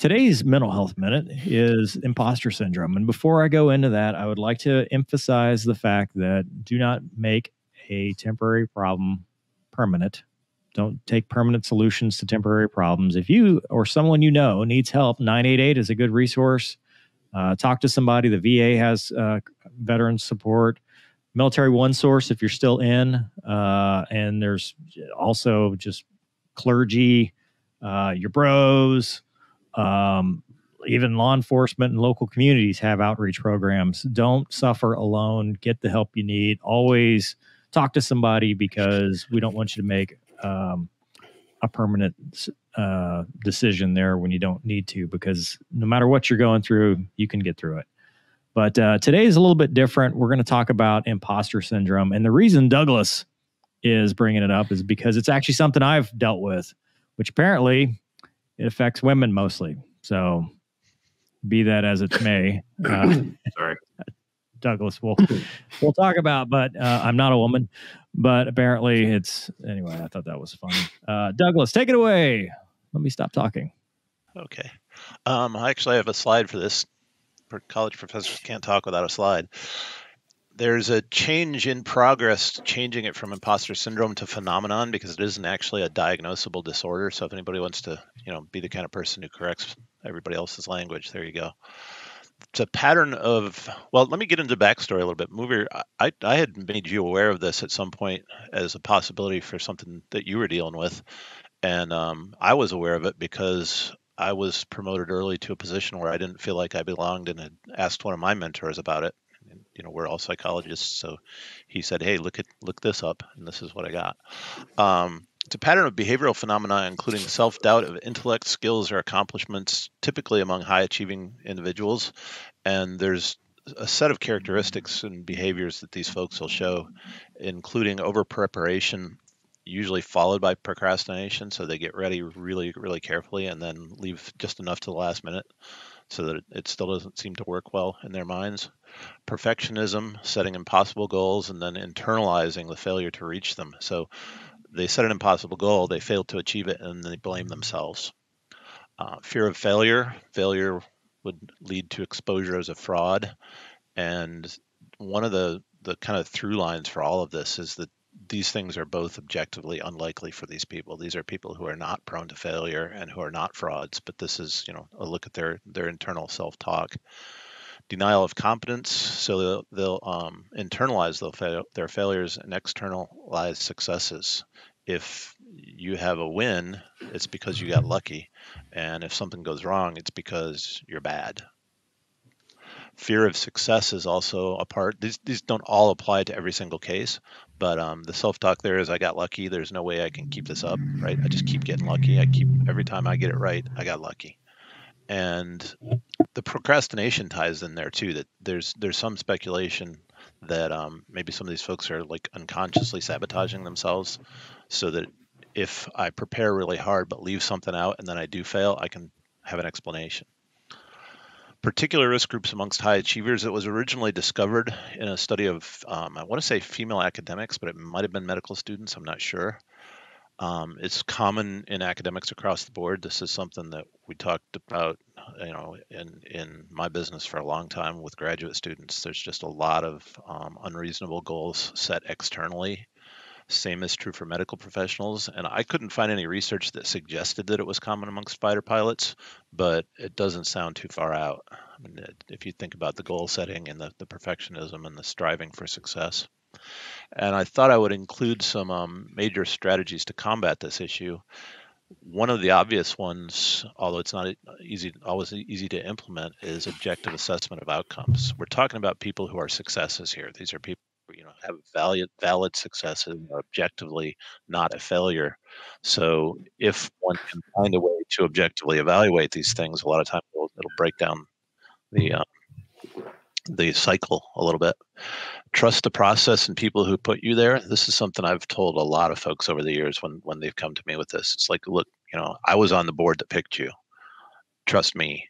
Today's mental health minute is imposter syndrome. And before I go into that, I would like to emphasize the fact that do not make a temporary problem permanent. Don't take permanent solutions to temporary problems. If you or someone you know needs help, 988 is a good resource. Talk to somebody. The VA has veteran support. Military One Source, if you're still in. And there's also just clergy, your bros, even law enforcement and local communities have outreach programs. Don't suffer alone. Get the help you need. Always talk to somebody, because we don't want you to make a permanent decision there when you don't need to, because no matter what you're going through, you can get through it. But today is a little bit different. We're going to talk about imposter syndrome. And the reason Douglas is bringing it up is because it's actually something I've dealt with, which apparently it affects women mostly. So be that as it may. Sorry. Douglas, we'll talk about, but I'm not a woman. But apparently it's... Anyway, I thought that was funny. Douglas, take it away. Let me stop talking. Okay. I actually have a slide for this. College professors can't talk without a slide. There's a change in progress, changing it from imposter syndrome to phenomenon, because it isn't actually a diagnosable disorder. So if anybody wants to, be the kind of person who corrects everybody else's language, there you go. It's a pattern of, well, let me get into the backstory a little bit. Mover, I had made you aware of this at some point as a possibility for something that you were dealing with. And I was aware of it because I was promoted early to a position where I didn't feel like I belonged, and had asked one of my mentors about it. And, we're all psychologists, so he said, "Hey, look this up," and this is what I got. It's a pattern of behavioral phenomena, including self-doubt of intellect, skills, or accomplishments, typically among high-achieving individuals. And there's a set of characteristics and behaviors that these folks will show, including over-preparation, usually followed by procrastination. So they get ready really, really carefully and then leave just enough to the last minute so that it still doesn't seem to work well in their minds. Perfectionism, setting impossible goals and then internalizing the failure to reach them. So they set an impossible goal, they failed to achieve it, and they blame themselves. Fear of failure. Failure would lead to exposure as a fraud. And one of the kind of through lines for all of this is that these things are both objectively unlikely for these people. These are people who are not prone to failure and who are not frauds, but this is, a look at their internal self-talk. Denial of competence, so they'll internalize their failures and externalize successes. If you have a win, it's because you got lucky, and if something goes wrong, it's because you're bad. Fear of success is also a part. These don't all apply to every single case, but the self-talk there is, I got lucky. There's no way I can keep this up, right? I just keep getting lucky. Every time I get it right, I got lucky. And the procrastination ties in there too, that there's some speculation that maybe some of these folks are like unconsciously sabotaging themselves, so that if I prepare really hard but leave something out and then I do fail, I can have an explanation. Particular risk groups amongst high achievers. It was originally discovered in a study of, I want to say female academics, but it might have been medical students, I'm not sure. It's common in academics across the board. This is something that we talked about, in my business for a long time with graduate students. There's just a lot of unreasonable goals set externally. Same is true for medical professionals. And I couldn't find any research that suggested that it was common amongst fighter pilots, but it doesn't sound too far out. I mean, if you think about the goal setting and the perfectionism and the striving for success. And I thought I would include some major strategies to combat this issue. One of the obvious ones, although it's not always easy to implement, is objective assessment of outcomes. We're talking about people who are successes here. These are people who have valid successes and are objectively not a failure. So if one can find a way to objectively evaluate these things, a lot of times it'll break down the cycle a little bit. Trust the process and people who put you there. This is something I've told a lot of folks over the years when they've come to me with this. It's like, look, I was on the board that picked you. Trust me.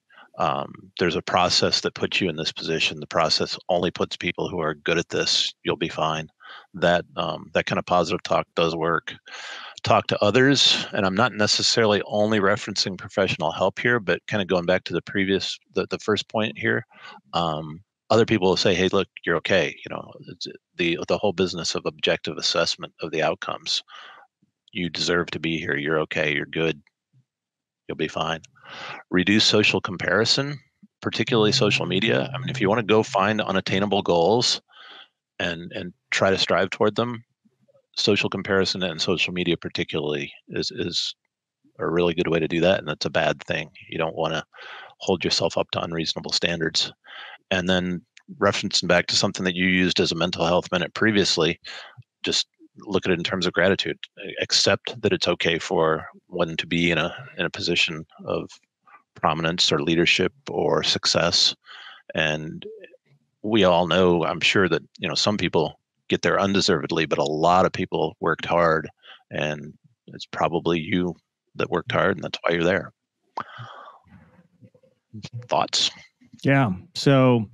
There's a process that puts you in this position. The process only puts people who are good at this. You'll be fine. That kind of positive talk does work. talk to others, and I'm not necessarily only referencing professional help here, but kind of going back to the first point here. Other people will say, "Hey, look, you're okay." It's the whole business of objective assessment of the outcomes. You deserve to be here. You're okay. You're good. You'll be fine. Reduce social comparison, particularly social media. I mean, if you want to go find unattainable goals and try to strive toward them, social comparison and social media particularly is a really good way to do that, and that's a bad thing. You don't want to hold yourself up to unreasonable standards. And then referencing back to something that you used as a mental health minute previously, just look at it in terms of gratitude. Accept that it's okay for one to be in a position of prominence or leadership or success. And we all know, I'm sure that some people get there undeservedly, but a lot of people worked hard, and it's probably you that worked hard, and that's why you're there. Thoughts? Yeah. So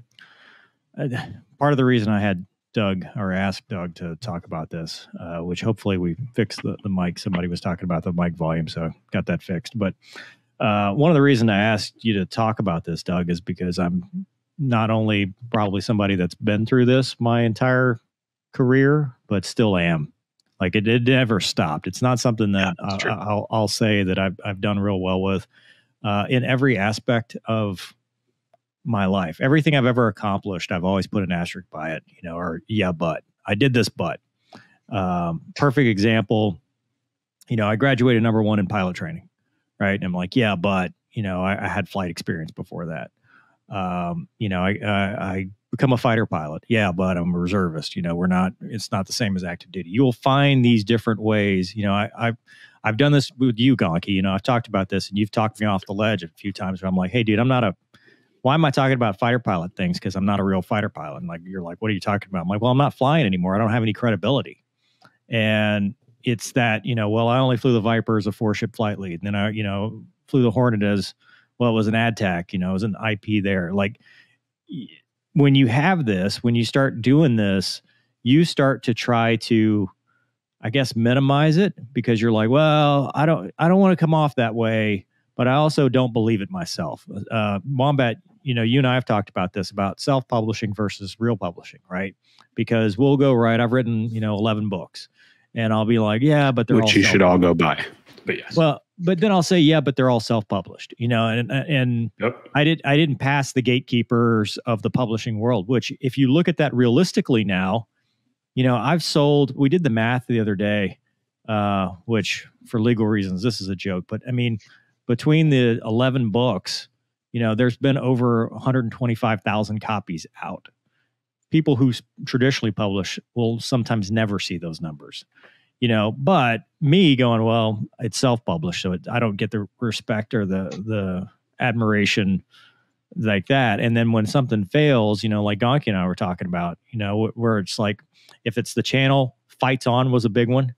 part of the reason I had Doug, or asked Doug, to talk about this, which hopefully we fixed the mic. Somebody was talking about the mic volume, so got that fixed. But one of the reasons I asked you to talk about this, Doug, is because I'm not only probably somebody that's been through this my entire career, but still am. Like it never stopped. It's not something that I'll say that I've done real well with in every aspect of my life. Everything I've ever accomplished, I've always put an asterisk by it, or but I did this, but perfect example, I graduated #1 in pilot training, right? And I'm like, but, I had flight experience before that. I become a fighter pilot. Yeah, but I'm a reservist. It's not the same as active duty. You will find these different ways. I've done this with you, Gonky. I've talked about this, and you've talked me off the ledge a few times where I'm like, hey, dude, why am I talking about fighter pilot things? Because I'm not a real fighter pilot. And you're like, what are you talking about? I'm like, well, I'm not flying anymore. I don't have any credibility. And it's that, I only flew the Viper as a 4-ship flight lead. And then I, flew the Hornet as, it was an AdTac, it was an IP there. Like, when you have this, when you start doing this, you start to try to, I guess, minimize it, because you're like, well, I don't want to come off that way, but I also don't believe it myself. Wombat, you and I have talked about this, about self-publishing versus real publishing, right? Because we'll go, right, I've written, 11 books, and I'll be like, yeah, but they're all, which you should all go buy. But yes. Well, but then I'll say, yeah, but they're all self-published, and Yep. I didn't pass the gatekeepers of the publishing world, which, if you look at that realistically now, I've sold, we did the math the other day, which for legal reasons, this is a joke, but I mean, between the 11 books, there's been over 125,000 copies out. People who traditionally publish will sometimes never see those numbers, but me going, well, it's self-published, so I don't get the respect or the admiration like that. And then when something fails, like Gonky and I were talking about, where it's like, if it's the channel, Fights On was a big one,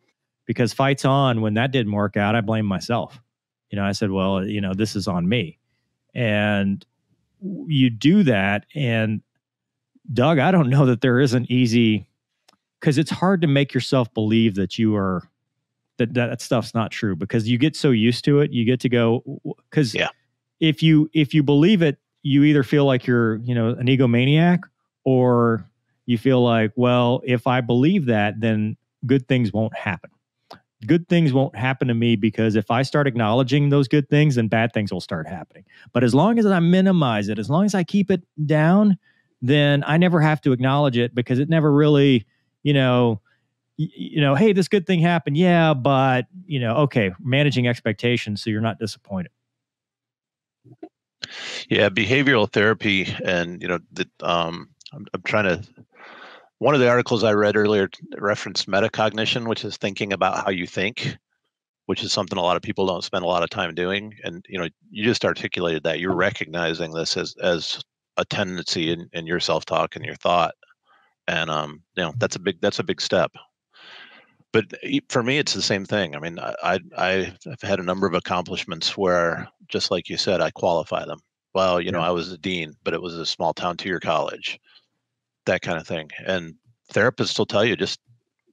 because Fights On, when that didn't work out, I blamed myself. I said, well, this is on me. And you do that. And Doug, I don't know that there is an easy, because it's hard to make yourself believe that that stuff's not true, because you get so used to it. You get to go, because if you believe it, you either feel like you're, an egomaniac, or you feel like, well, if I believe that, then good things won't happen. Good things won't happen to me, because if I start acknowledging those good things, then bad things will start happening. But as long as I minimize it, as long as I keep it down, then I never have to acknowledge it, because it never really, hey, this good thing happened. Yeah, but, okay, managing expectations so you're not disappointed. Yeah, behavioral therapy, and I'm trying to. One of the articles I read earlier referenced metacognition, which is thinking about how you think, which is something a lot of people don't spend a lot of time doing. And you just articulated that. You're recognizing this as a tendency in your self-talk and your thought, and that's a big step. But for me, it's the same thing. I mean, I've had a number of accomplishments where, just like you said, I qualify them. Well, I was a dean, but it was a small town 2-year college, that kind of thing. And therapists will tell you, just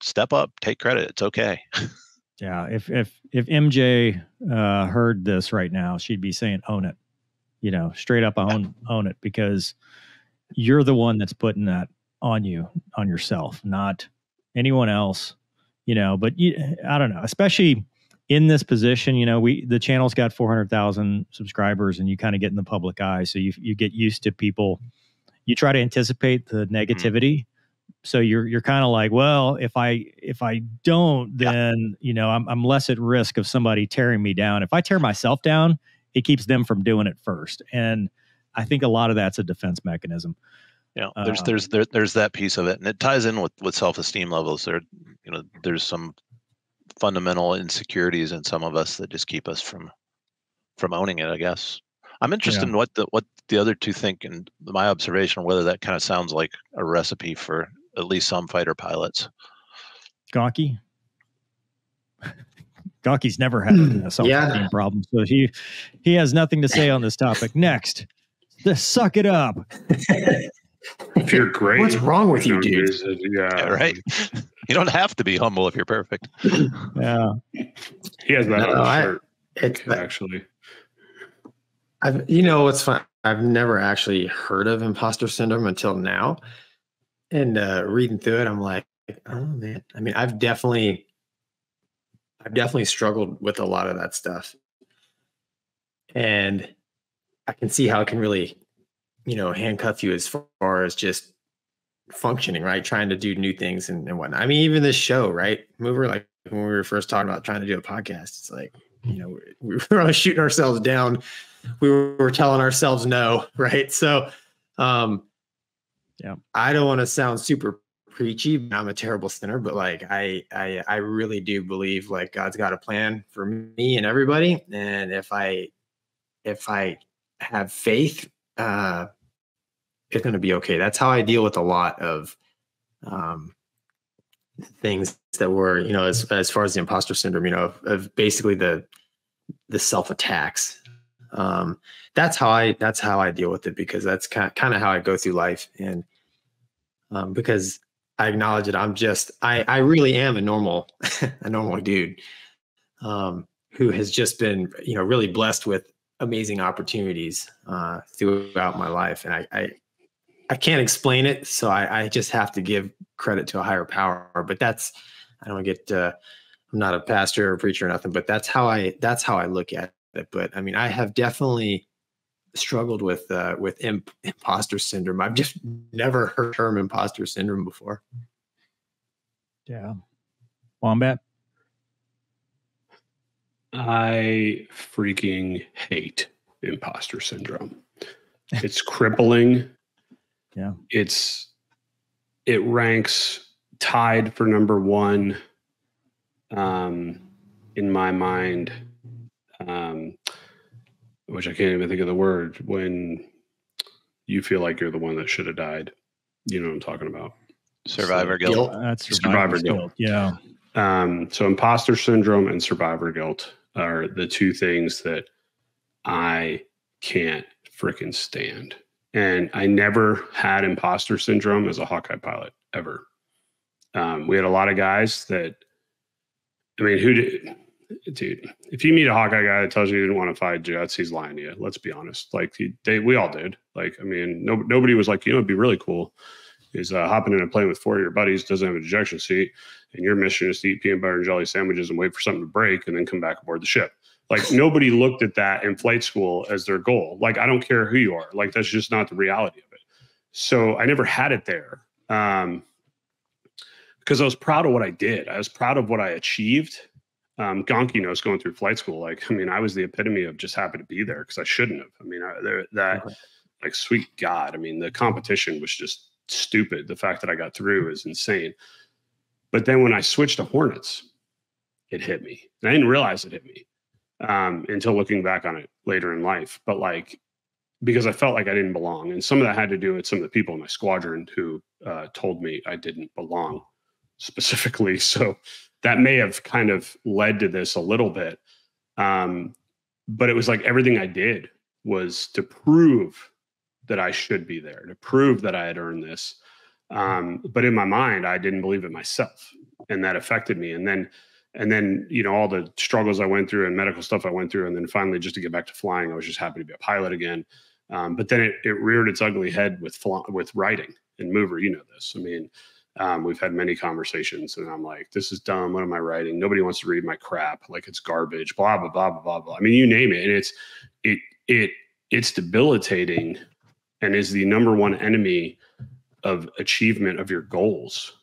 step up, take credit. It's okay. Yeah, if MJ heard this right now, she'd be saying, "Own it," straight up own it, because you're the one that's putting that on yourself, not anyone else. But I don't know, especially in this position. The channel's got 400,000 subscribers, and you kind of get in the public eye, so you get used to people. You try to anticipate the negativity. So you're kind of like, well, if I don't, then I'm less at risk of somebody tearing me down. If I tear myself down, it keeps them from doing it first. And I think a lot of that's a defense mechanism. Yeah, there's that piece of it, and it ties in with self-esteem levels. There's some fundamental insecurities in some of us that just keep us from owning it, I guess. I'm interested in what the other two think, and my observation, whether that kind of sounds like a recipe for at least some fighter pilots. Gonky? Gonky's never had a self-esteem problem, so he has nothing to say on this topic. Next, suck it up. If you're great, what's wrong with you, dude? Yeah, right. You don't have to be humble if you're perfect. Yeah, he has that on his shirt. Actually, what's fun? I've never actually heard of imposter syndrome until now. And reading through it, I'm like, oh man. I mean, I've definitely struggled with a lot of that stuff. And I can see how it can really, handcuff you as far as just functioning, right? Trying to do new things and whatnot. I mean, even this show, right? When we were first talking about trying to do a podcast, it's like, we were shooting ourselves down. We were telling ourselves no, right? So, yeah, I don't want to sound super preachy. I'm a terrible sinner, but I really do believe God's got a plan for me and everybody. And if I have faith, it's going to be okay. That's how I deal with a lot of things that were, as far as the imposter syndrome, of basically the self-attacks. That's how I deal with it, because that's kind of how I go through life. And because I acknowledge that I really am a normal dude who has just been, really blessed with amazing opportunities throughout my life. And I can't explain it. So I just have to give credit to a higher power. But I don't get, I'm not a pastor or preacher or nothing, but that's how I look at it. But I mean, I have definitely struggled with imposter syndrome. I've just never heard the term imposter syndrome before. Yeah. Wombat? I freaking hate imposter syndrome. It's crippling. Yeah. It ranks tied for number one in my mind, which I can't even think of the word, when you feel like you're the one that should have died. You know what I'm talking about? Survivor guilt. That's survivor guilt. Yeah. So imposter syndrome and survivor guilt are the two things that I can't freaking stand. And I never had imposter syndrome as a Hawkeye pilot, ever. We had a lot of guys that, I mean, dude, if you meet a Hawkeye guy that tells you he didn't want to fight jets, he's lying to you. Let's be honest. We all did. I mean, nobody was like, it'd be really cool is hopping in a plane with 4 of your buddies, doesn't have an ejection seat, and your mission is to eat peanut butter and jelly sandwiches and wait for something to break and then come back aboard the ship. Nobody looked at that in flight school as their goal. I don't care who you are. That's just not the reality of it. So I never had it there because I was proud of what I did. I was proud of what I achieved. Gonky knows, going through flight school, I was the epitome of just happy to be there because I shouldn't have. I mean, sweet God. I mean, the competition was just stupid. The fact that I got through is insane. But then when I switched to Hornets, it hit me. And I didn't realize it hit me until looking back on it later in life. But because I felt like I didn't belong. And some of that had to do with some of the people in my squadron who told me I didn't belong specifically. So that may have kind of led to this a little bit. But it was everything I did was to prove that I should be there, to prove that I had earned this. But in my mind, I didn't believe it myself. And that affected me. And then And then, you know, all the struggles I went through and medical stuff I went through. And then finally, just to get back to flying, I was just happy to be a pilot again. But then it reared its ugly head with writing and Mover. You know this. I mean, we've had many conversations and I'm like, this is dumb. What am I writing? Nobody wants to read my crap. Like it's garbage, blah, blah, blah, blah, blah, blah. I mean, you name it. And it's debilitating and is the number one enemy of achievement of your goals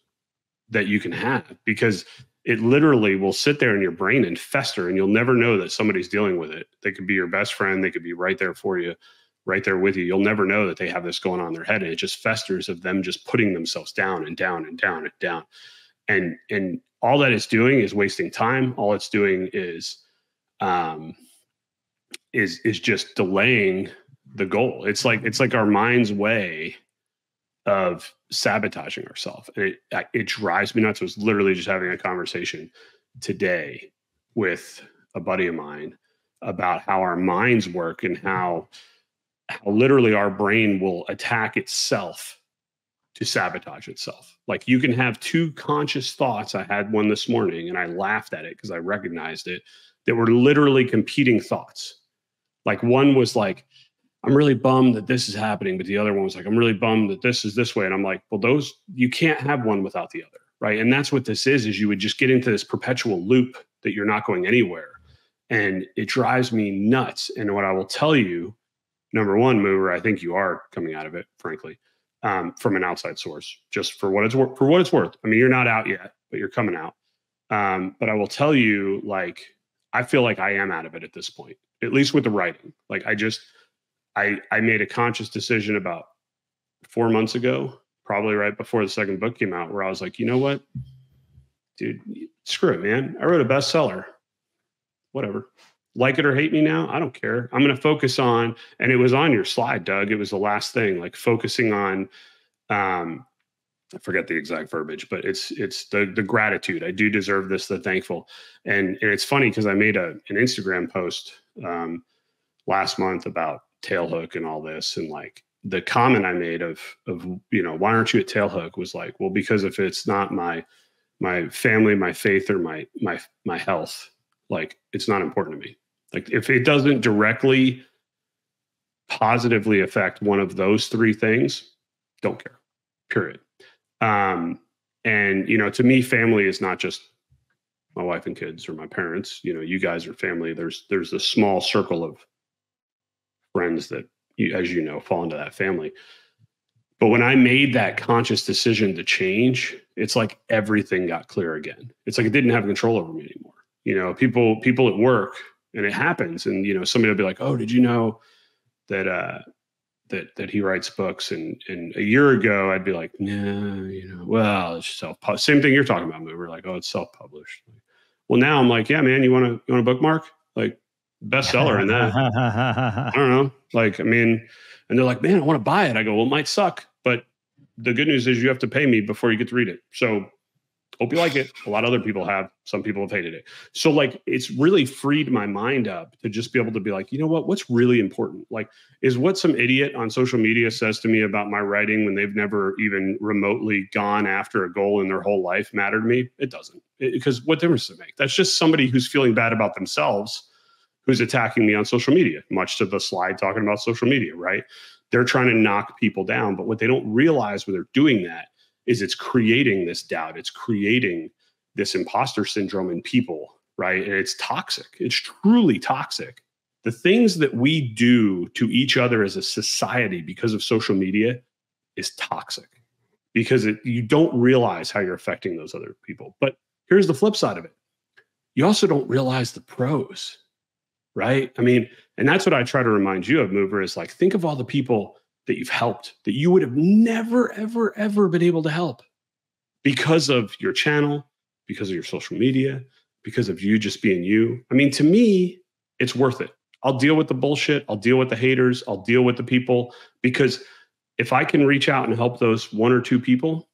that you can have, because it literally will sit there in your brain and fester and you'll never know that somebody's dealing with it. They could be your best friend. They could be right there for you, right there with you. You'll never know that they have this going on in their head. And it just festers of them just putting themselves down and down and down and down. And all that it's doing is wasting time. All it's doing is just delaying the goal. It's like our mind's way of sabotaging ourselves. And it drives me nuts. I was literally just having a conversation today with a buddy of mine about how our minds work and how literally our brain will attack itself to sabotage itself. Like you can have two conscious thoughts. I had one this morning and I laughed at it because I recognized it, that were literally competing thoughts. Like one was like, I'm really bummed that this is happening. But the other one was like, I'm really bummed that this is this way. And I'm like, well, you can't have one without the other. Right. And that's what this is you would just get into this perpetual loop that you're not going anywhere. And it drives me nuts. And what I will tell you, number one, Mover, I think you are coming out of it, frankly, from an outside source, just for what it's worth. I mean, you're not out yet, but you're coming out. But I will tell you, like, I feel like I am out of it at this point, at least with the writing. Like I made a conscious decision about 4 months ago, probably right before the second book came out, where I was like, you know what, dude, screw it, man. I wrote a bestseller, whatever. Like it or hate me now, I don't care. I'm going to focus on, and it was on your slide, Doug. It was the last thing, like focusing on, I forget the exact verbiage, but it's the gratitude. I do deserve this, the thankful. And it's funny because I made an Instagram post last month about Tailhook and all this. And like the comment I made of, you know, why aren't you at Tailhook was like, well, because if it's not my family, my faith, or my health, like it's not important to me. Like if it doesn't directly positively affect one of those three things, don't care, period. And, you know, to me, family is not just my wife and kids or my parents. You know, you guys are family. There's a small circle of friends that, as you know, fall into that family. But when I made that conscious decision to change, it's like everything got clear again. It's like it didn't have control over me anymore. You know, people at work, and it happens. And, you know, somebody will be like, oh, did you know that he writes books? And a year ago, I'd be like, nah, you know, well, it's self-published. Same thing you're talking about, Mover. Like, oh, it's self-published. Well, now I'm like, yeah, man, you want a bookmark? Like, bestseller in that. I don't know. Like, I mean, and they're like, man, I want to buy it. I go, well, it might suck, but the good news is you have to pay me before you get to read it. So hope you like it. A lot of other people have. Some people have hated it. So like, it's really freed my mind up to just be able to be like, you know what's really important? Like, is what some idiot on social media says to me about my writing when they've never even remotely gone after a goal in their whole life matter to me? It doesn't. Because what difference does it make? That's just somebody who's feeling bad about themselves who's attacking me on social media, much to the slide talking about social media, right? They're trying to knock people down. But what they don't realize when they're doing that is it's creating this doubt. It's creating this imposter syndrome in people, right? And it's toxic. It's truly toxic. The things that we do to each other as a society because of social media is toxic because you don't realize how you're affecting those other people. But here's the flip side of it. You also don't realize the pros. Right? I mean, and that's what I try to remind you of, Mover, is like, think of all the people that you've helped that you would have never, ever, ever been able to help because of your channel, because of your social media, because of you just being you. I mean, to me, it's worth it. I'll deal with the bullshit. I'll deal with the haters. I'll deal with the people, because if I can reach out and help those one or two people,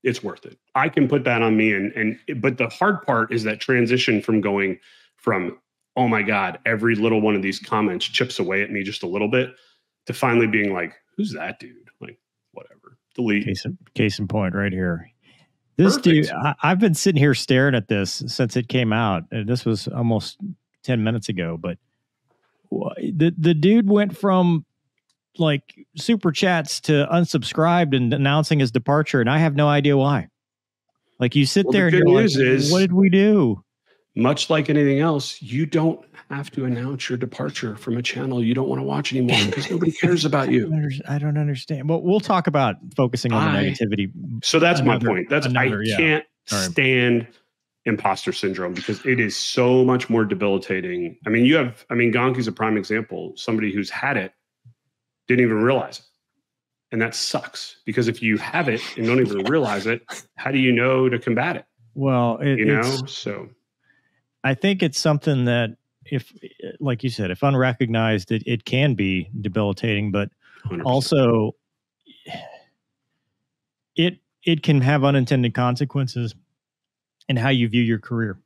it's worth it. I can put that on me. But the hard part is that transition from going from, oh my God, every little one of these comments chips away at me just a little bit, to finally being like, who's that dude? Like, whatever, delete. Case in point right here. This Perfect. dude, I've been sitting here staring at this since it came out. And this was almost 10 minutes ago, but the dude went from like super chats to unsubscribed and announcing his departure, and I have no idea why. Like you sit there and you're like, what did we do? Much like anything else, you don't have to announce your departure from a channel you don't want to watch anymore because nobody cares about you. I don't understand. But we'll talk about focusing on the negativity. So that's my point. I can't stand imposter syndrome because it is so much more debilitating. I mean, Gonki's a prime example. Somebody who's had it didn't even realize it. And that sucks because if you have it and don't even realize it, how do you know to combat it? Well, so I think it's something that if, like you said, if unrecognized, it can be debilitating, but 100%. Also it can have unintended consequences in how you view your career.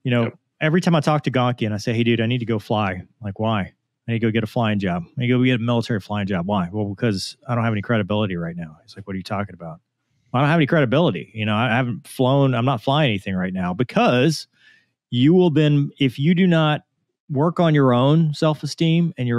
You know, Every time I talk to Gonki and I say, hey, dude, I need to go fly. I'm like, why? I need to go get a flying job. I need to go get a military flying job. Why? Well, because I don't have any credibility right now. He's like, what are you talking about? I don't have any credibility. You know, I haven't flown. I'm not flying anything right now because you will then, if you do not work on your own self-esteem and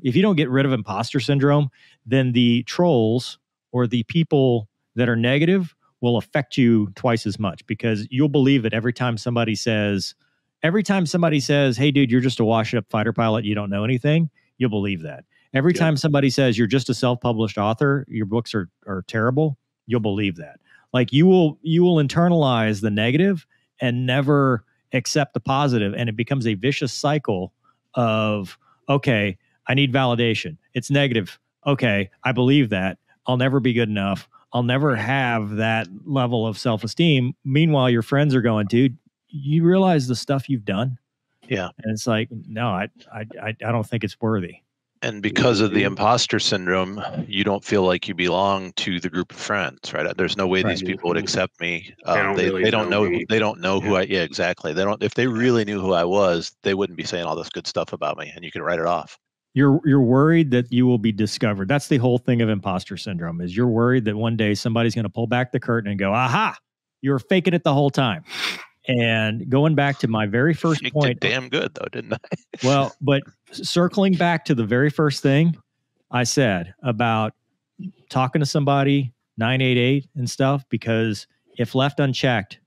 if you don't get rid of imposter syndrome, then the trolls or the people that are negative will affect you twice as much because you'll believe it every time somebody says, hey, dude, you're just a washed up fighter pilot. You don't know anything. You'll believe that. Every time somebody says you're just a self-published author, your books are terrible. You'll believe that. Like you will internalize the negative and never accept the positive. And it becomes a vicious cycle of, okay, I need validation. It's negative. Okay, I believe that. I'll never be good enough. I'll never have that level of self-esteem. Meanwhile, your friends are going, dude, you realize the stuff you've done? Yeah. And it's like, no, I don't think it's worthy. And because of the imposter syndrome, you don't feel like you belong to the group of friends, right? There's no way these people would accept me. They don't know who I. Yeah, exactly. They don't. If they really knew who I was, they wouldn't be saying all this good stuff about me, and you can write it off. You're worried that you will be discovered. That's the whole thing of imposter syndrome. Is you're worried that one day somebody's going to pull back the curtain and go, "Aha! You were faking it the whole time." And going back to my very first point, did damn good though, didn't I? Well, but circling back to the very first thing I said about talking to somebody 988 and stuff, because if left unchecked,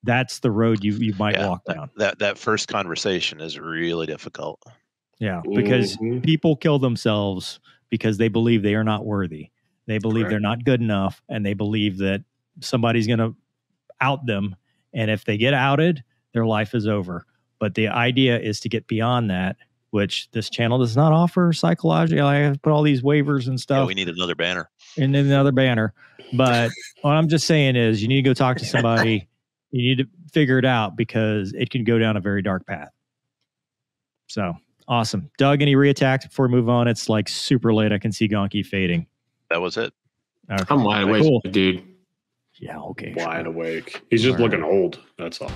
that's the road you might walk down. That first conversation is really difficult. Yeah, because people kill themselves because they believe they are not worthy. They believe they're not good enough, and they believe that somebody's going to out them. And if they get outed, their life is over. But the idea is to get beyond that, which this channel does not offer psychologically. I have to put all these waivers and stuff. Yeah, we need another banner. And then another banner. But what I'm just saying is you need to go talk to somebody. You need to figure it out because it can go down a very dark path. So, awesome. Doug, any reattacks before we move on? It's like super late. I can see Gonki fading. That was it. Okay. I'm wide awake, dude. Yeah, okay. Wide awake. He's just looking old. That's all.